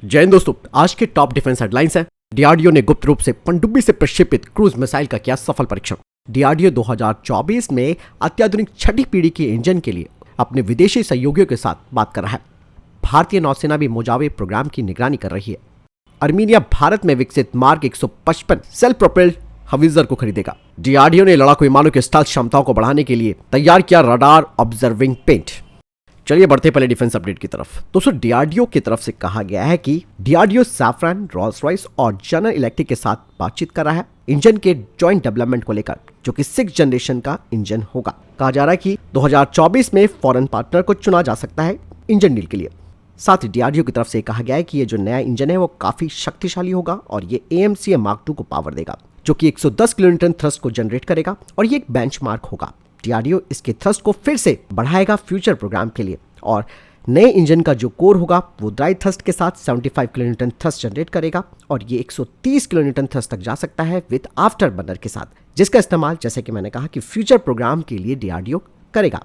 जय हिंद दोस्तों, आज के टॉप डिफेंस हेडलाइंस हैं। डीआरडीओ ने गुप्त रूप से पनडुब्बी से प्रक्षेपित क्रूज मिसाइल का किया सफल परीक्षण। डीआरडीओ 2024 में अत्याधुनिक छठी पीढ़ी के इंजन के लिए अपने विदेशी सहयोगियों के साथ बात कर रहा है। भारतीय नौसेना भी मोजावे प्रोग्राम की निगरानी कर रही है। अर्मीनिया भारत में विकसित मार्क 155 सेल्फ प्रोपेल्ड हविल्जर को खरीदेगा। डीआरडीओ ने लड़ाकू विमानों के स्टेल्थ क्षमताओं को बढ़ाने के लिए तैयार किया रडार ऑब्जर्विंग पेंट। चलिए बढ़ते पहले डिफेंस अपडेट की तरफ। दोस्तों, डीआरडीओ की तरफ से कहा गया है कि डीआरडीओ सैफरन, रॉल्स रॉयस और जनरल इलेक्ट्रिक के साथ बातचीत कर रहा है इंजन के जॉइंट डेवलपमेंट को लेकर, जो कि 6th जनरेशन का इंजन होगा। कहा जा रहा है कि 2024 में फॉरेन पार्टनर को चुना जा सकता है इंजन डील के लिए। साथ ही डीआरडीओ की तरफ से कहा गया है कि ये जो नया इंजन है वो काफी शक्तिशाली होगा और ये AMCM Mark II को पावर देगा, जो कि 110 किलोन्यूटन थ्रस्ट को जनरेट करेगा और ये एक बेंचमार्क होगा। डीआरडीओ इसके थ्रस्ट को फिर से बढ़ाएगा फ्यूचर प्रोग्राम के लिए और नए इंजन का जो कोर होगा वो ड्राई थ्रस्ट के साथ 75 किलोन्यूटन थ्रस्ट जनरेट करेगा और ये 130 किलोन्यूटन थ्रस्ट तक जा सकता है विद आफ्टर बर्नर के साथ, जिसका इस्तेमाल जैसे कि मैंने कहा कि फ्यूचर प्रोग्राम के लिए डीआरडीओ करेगा।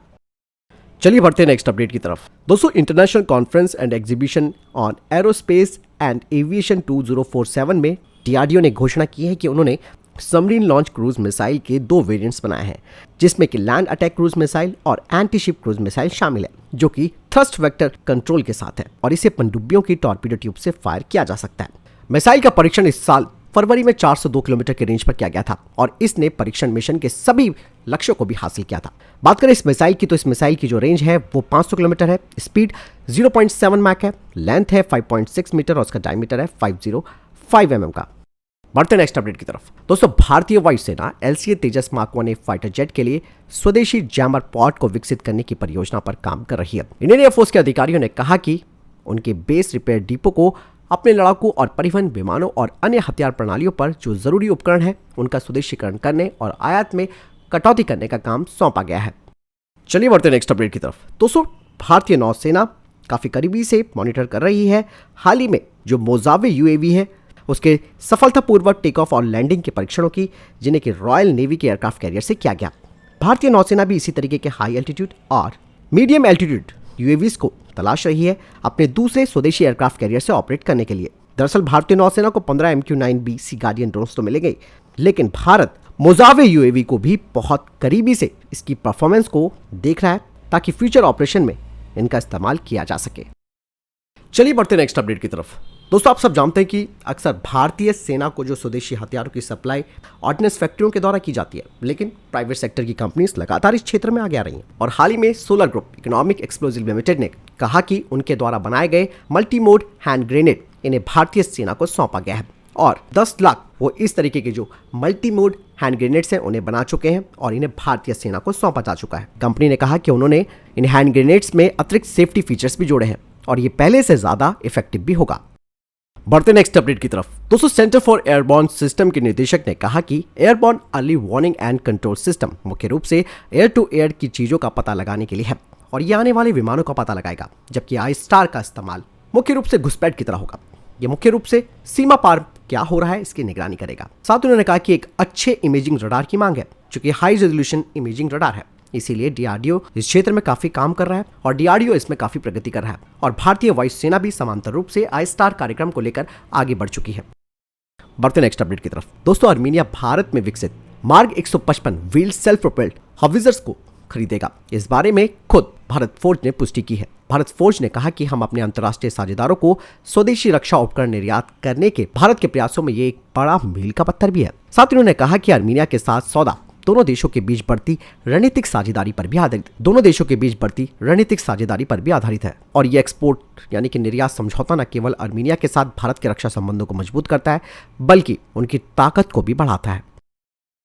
चलिए बढ़ते हैं नेक्स्ट अपडेट की तरफ। दोस्तों, international conference and exhibition on aerospace and aviation 2047 में डीआरडीओ ने घोषणा की है कि उन्होंने सबमरीन लॉन्च क्रूज मिसाइल के 2 वेरिएंट्स बनाए हैं, जिसमें कि लैंड अटैक क्रूज मिसाइल और एंटी शिप क्रूज मिसाइल शामिल है, जो कि थ्रस्ट वेक्टर कंट्रोल के साथ है और इसे पनडुब्बियों की टॉर्पीडो ट्यूब से फायर किया जा सकता है। मिसाइल का परीक्षण इस साल फरवरी में 402 किलोमीटर के रेंज पर किया गया था और इसने परीक्षण मिशन के सभी लक्ष्यों को भी हासिल किया था। बात करें इस मिसाइल की, तो इस मिसाइल की जो रेंज है वो 500 किलोमीटर है, स्पीड 0.7 मैक है, लेंथ है 5.6 मीटर और उसका डायमीटर है 505 mm का। बढ़ते नेक्स्ट अपडेट की तरफ। दोस्तों, भारतीय वायुसेना LCA तेजस Mark 1A फाइटर जेट के लिए स्वदेशी जैमर पॉड को विकसित करने की परियोजना पर काम कर रही है। इंडियन एयरफोर्स के अधिकारियों ने कहा कि उनके बेस रिपेयर डिपो को अपने लड़ाकू और परिवहन विमानों और अन्य हथियार प्रणालियों पर जो जरूरी उपकरण है उनका स्वदेशीकरण करने और आयात में कटौती करने का काम सौंपा गया है। चलिए बढ़ते नेक्स्ट अपडेट की तरफ। दोस्तों, भारतीय नौसेना काफी करीबी से मॉनिटर कर रही है हाल ही में जो मोजावे UAV है उसके सफलतापूर्वक टेक ऑफ और लैंडिंग के परीक्षणों की, जिन्हें कि रॉयल नेवी के एयरक्राफ्ट कैरियर से किया गया। भारतीय नौसेना भी इसी तरीके के हाई एल्टीट्यूड और मीडियम एल्टीट्यूड UAVs को तलाश रही है अपने दूसरे स्वदेशी एयरक्राफ्ट कैरियर से ऑपरेट करने के लिए। दरअसल भारतीय नौसेना को 15 MQ-9B सी गार्डियन ड्रोन्स तो मिलेंगे, लेकिन भारत मोजावे UAV को भी बहुत करीबी से इसकी परफॉर्मेंस को देख रहा है ताकि फ्यूचर ऑपरेशन में इनका इस्तेमाल किया जा सके। चलिए बढ़ते नेक्स्ट अपडेट की तरफ। दोस्तों, आप सब जानते हैं कि अक्सर भारतीय सेना को जो स्वदेशी हथियारों की सप्लाई ऑर्डिनेंस फैक्ट्रियों के द्वारा की जाती है, लेकिन प्राइवेट सेक्टर की कंपनीज लगातार इस क्षेत्र में आगे आ रही हैं और हाल ही में solar group economic explosive limited ने कहा कि उनके द्वारा बनाए गए मल्टी मोड हैंड ग्रेनेड इन्हें भारतीय सेना को सौंपा गया है और 10 लाख वो इस तरीके के जो मल्टी मोड हैंड ग्रेनेड्स हैं उन्हें बना चुके हैं और इन्हें भारतीय सेना को सौंपा जा चुका है। कंपनी ने कहा कि उन्होंने इन हैंड ग्रेनेड्स में अतिरिक्त सेफ्टी फीचर्स भी जोड़े हैं और ये पहले से ज्यादा इफेक्टिव भी होगा। बढ़ते नेक्स्ट अपडेट की तरफ। दोस्तों, सेंटर फॉर एयरबॉर्न सिस्टम के निदेशक ने कहा कि airborne early warning and control system मुख्य रूप से एयर टू एयर की चीजों का पता लगाने के लिए है और ये आने वाले विमानों का पता लगाएगा, जबकि I-STAR का इस्तेमाल मुख्य रूप से घुसपैठ की तरह होगा। ये मुख्य रूप से सीमा पार क्या हो रहा है इसकी निगरानी करेगा। साथ उन्होंने कहा कि एक अच्छे इमेजिंग रडार की मांग है, जो कि हाई रेजोल्यूशन इमेजिंग रडार है, इसीलिए डीआरडीओ इस क्षेत्र में काफी काम कर रहा है और डीआरडीओ इसमें काफी प्रगति कर रहा है और भारतीय वायुसेना भी समांतर रूप से I-STAR कार्यक्रम को लेकर आगे बढ़ चुकी है। बढ़ते नेक्स्ट अपडेट की तरफ। दोस्तों, अर्मीनिया भारत में विकसित मार्क 155 व्हील सेल्फ प्रोपेल्ड हविल्जर्स को खरीदेगा। इस बारे में खुद भारत फोर्ज ने पुष्टि की है। भारत फोर्ज ने कहा कि हम अपने अंतर्राष्ट्रीय साझेदारों को स्वदेशी रक्षा उपकरण निर्यात करने के भारत के प्रयासों में ये एक बड़ा मील का पत्थर भी है। साथ ही उन्होंने कहा कि अर्मीनिया के साथ सौदा दोनों देशों के बीच बढ़ती रणनीतिक साझेदारी पर भी आधारित है और ये एक्सपोर्ट यानी कि निर्यात समझौता न केवल अर्मीनिया के साथ भारत के रक्षा संबंधों को मजबूत करता है बल्कि उनकी ताकत को भी बढ़ाता है।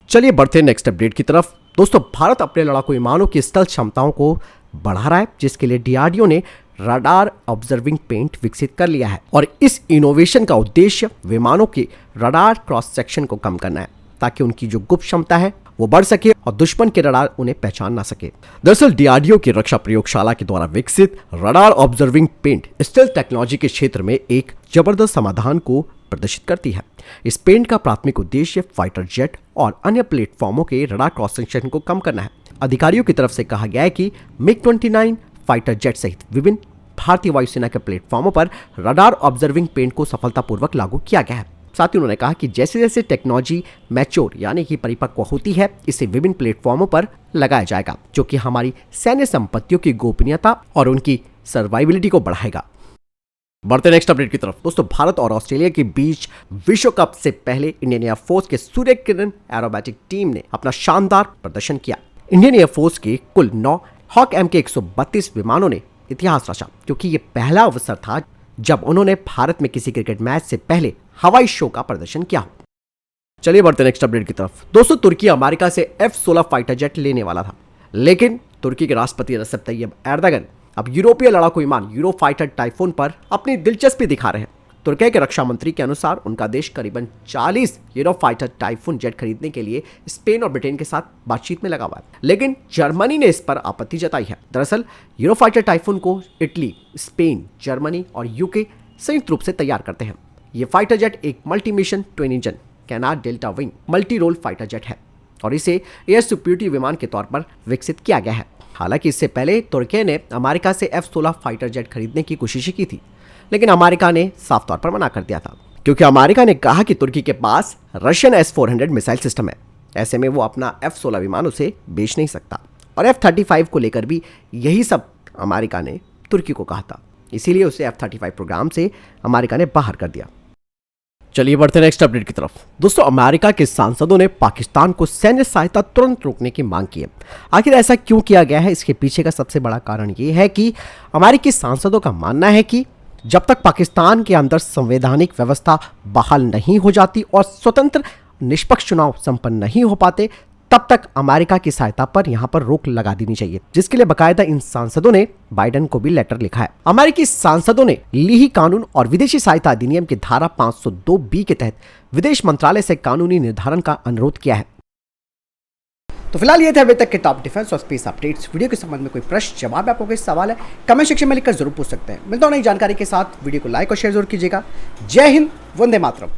चलिए बढ़ते नेक्स्ट अपडेट की तरफ। दोस्तों, भारत अपने लड़ाकू विमानों की स्टेल्थ क्षमताओं को बढ़ा रहा है, जिसके लिए डीआरडीओ ने रडार ऑब्जर्विंग पेंट विकसित कर लिया है और इस इनोवेशन का उद्देश्य विमानों के रडार क्रॉस सेक्शन को कम करना है ताकि उनकी जो गुप्त क्षमता है वो बढ़ सके और दुश्मन के रडार उन्हें पहचान ना सके। दरअसल डीआरडीओ की रक्षा प्रयोगशाला के द्वारा विकसित radar observing paint stealth technology के क्षेत्र में एक जबरदस्त समाधान को प्रदर्शित करती है। इस पेंट का प्राथमिक उद्देश्य फाइटर जेट और अन्य प्लेटफॉर्मों के रडार क्रॉस सेक्शन को कम करना है। अधिकारियों की तरफ से कहा गया है कि MiG-29 फाइटर जेट सहित विभिन्न भारतीय वायुसेना के प्लेटफॉर्मों पर रडार ऑब्जर्विंग पेंट को सफलतापूर्वक लागू किया गया है। साथ ही उन्होंने कहा कि जैसे जैसे टेक्नोलॉजी मैच्योर यानी कि परिपक्व होती है, इसे विभिन्न प्लेटफॉर्मों पर लगाया जाएगा, जो कि हमारी सैन्य संपत्तियों की गोपनीयता और उनकी सर्वाइबिलिटी को बढ़ाएगा। बढ़ते नेक्स्ट अपडेट की तरफ। दोस्तों, भारत और ऑस्ट्रेलिया के बीच विश्व कप से पहले इंडियन एयरफोर्स के सूर्य किरण एरोबैटिक टीम ने अपना शानदार प्रदर्शन किया। इंडियन एयरफोर्स के कुल 9 हॉक एम के 132 विमानों ने इतिहास रचा, क्योंकि ये पहला अवसर था जब उन्होंने भारत में किसी क्रिकेट मैच से पहले हवाई शो का प्रदर्शन किया। चलिए बढ़ते नेक्स्ट अपडेट की तरफ। दोस्तों, तुर्की अमेरिका से F-16 फाइटर जेट लेने वाला था, लेकिन तुर्की के राष्ट्रपति रसेप तैयब एर्दोगन अब यूरोपीय लड़ाकू विमान यूरो फाइटर टाइफून पर अपनी दिलचस्पी दिखा रहे हैं। तुर्की के रक्षा मंत्री के अनुसार उनका देश करीबन 40 यूरो फाइटर टाइफून जेट खरीदने के लिए स्पेन और ब्रिटेन के साथ बातचीत में लगा हुआ है, लेकिन जर्मनी ने इस पर आपत्ति जताई है। दरअसल यूरो फाइटर टाइफून को इटली, स्पेन, जर्मनी और यूके संयुक्त रूप से तैयार करते हैं। ये फाइटर जेट एक multi mission twin engine canard delta wing multi role fighter jet है और इसे एयर सुपीरियरिटी विमान के तौर पर विकसित किया गया है। हालांकि इससे पहले तुर्की ने अमेरिका से F-16 फाइटर जेट खरीदने की कोशिश की थी, लेकिन अमेरिका ने साफ तौर पर मना कर दिया था, क्योंकि अमेरिका ने कहा कि तुर्की के पास रशियन S-400 मिसाइल सिस्टम है। ऐसे में वो अपना F-16 विमान उसे बेच नहीं सकता। और F-35 को लेकर भी यही सब अमेरिका ने तुर्की को कहा था, इसीलिए उसे F-35 प्रोग्राम से अमेरिका ने बाहर कर दिया। चलिए बढ़ते नेक्स्ट अपडेट की तरफ। दोस्तों, अमेरिका के सांसदों ने पाकिस्तान को सैन्य सहायता तुरंत रोकने की मांग की है। आखिर ऐसा क्यों किया गया है? इसके पीछे का सबसे बड़ा कारण ये है कि अमेरिकी सांसदों का मानना है कि जब तक पाकिस्तान के अंदर संवैधानिक व्यवस्था बहाल नहीं हो जाती और स्वतंत्र निष्पक्ष चुनाव संपन्न नहीं हो पाते, तब तक अमेरिका की सहायता पर यहां पर रोक लगा देनी चाहिए, जिसके लिए बकायदा इन सांसदों ने बाइडेन को भी लेटर लिखा है। अमेरिकी सांसदों ने लीही कानून और विदेशी सहायता अधिनियम की धारा 502B के तहत विदेश मंत्रालय से कानूनी निर्धारण का अनुरोध किया है। तो फिलहाल ये थे अभी तक के टॉप डिफेंस और स्पेस अपडेट्स। वीडियो के संबंध में कोई प्रश्न, जवाब, आपको कोई सवाल है, कमेंट सेक्शन में लिखकर जरूर पूछ सकते हैं। मिलता हूं नई जानकारी के साथ। वीडियो को लाइक और शेयर जरूर कीजिएगा। जय हिंद, वंदे मातरम।